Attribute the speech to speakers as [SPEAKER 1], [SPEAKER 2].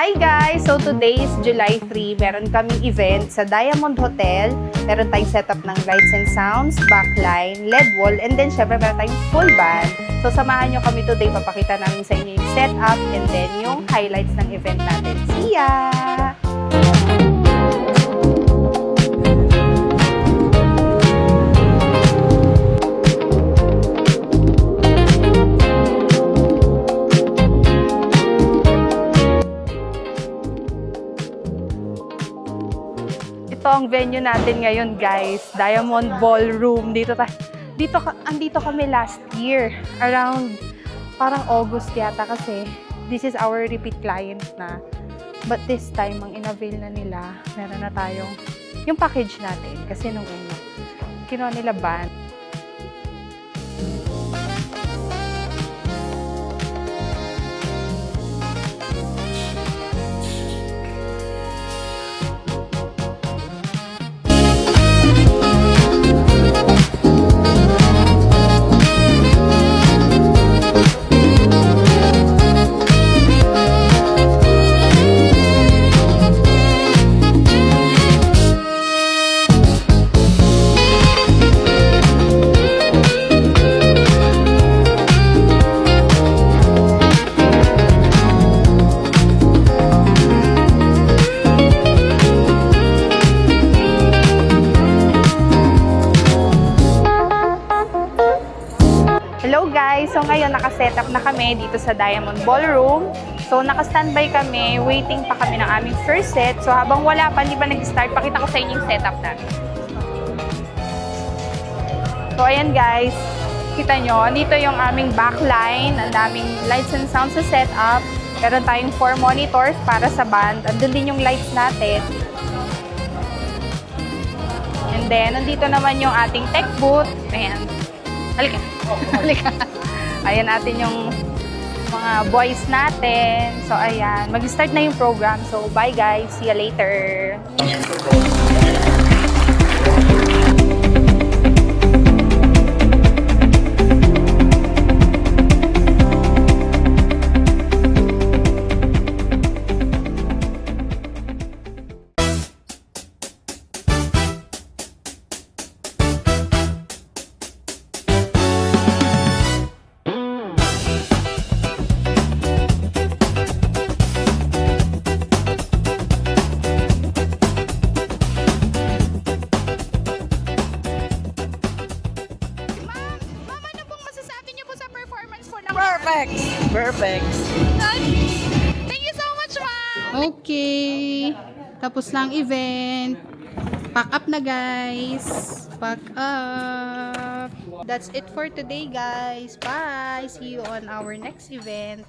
[SPEAKER 1] Hi guys! So today is July 3. Meron kaming event sa Diamond Hotel. Meron tayong setup ng lights and sounds, backline, LED wall, and then syempre meron tayong full band. So samahan nyo kami today. Papakita namin sa inyo yung setup and then yung highlights ng event natin. See ya! Ito ang venue natin ngayon, guys. Diamond Ballroom. Andito kami last year. Around parang August yata kasi this is our repeat client na. But this time, ang in-avail na nila, meron na tayong yung package natin. Kasi nung una, kinuha nila band. Hello guys! So ngayon naka-setup na kami dito sa Diamond Ballroom. So naka-standby kami, waiting pa kami ng aming first set. So habang wala pa, hindi pa nag-start, pakita ko sa inyo yung setup natin. So ayan guys, kita nyo, dito yung aming backline, ang daming lights and sounds sa setup. Meron tayong 4 monitors para sa band. Andun din yung lights natin. And then, nandito naman yung ating tech booth. Ayan. Halika. Halika. Ayan natin yung mga boys natin. So, ayan. Mag-start na yung program. So, bye guys. See you later.
[SPEAKER 2] Perfect.
[SPEAKER 1] Thank you so much, ma'am! Okay. Tapos lang event. Pack up na, guys. Pack up. That's it for today, guys. Bye! See you on our next event.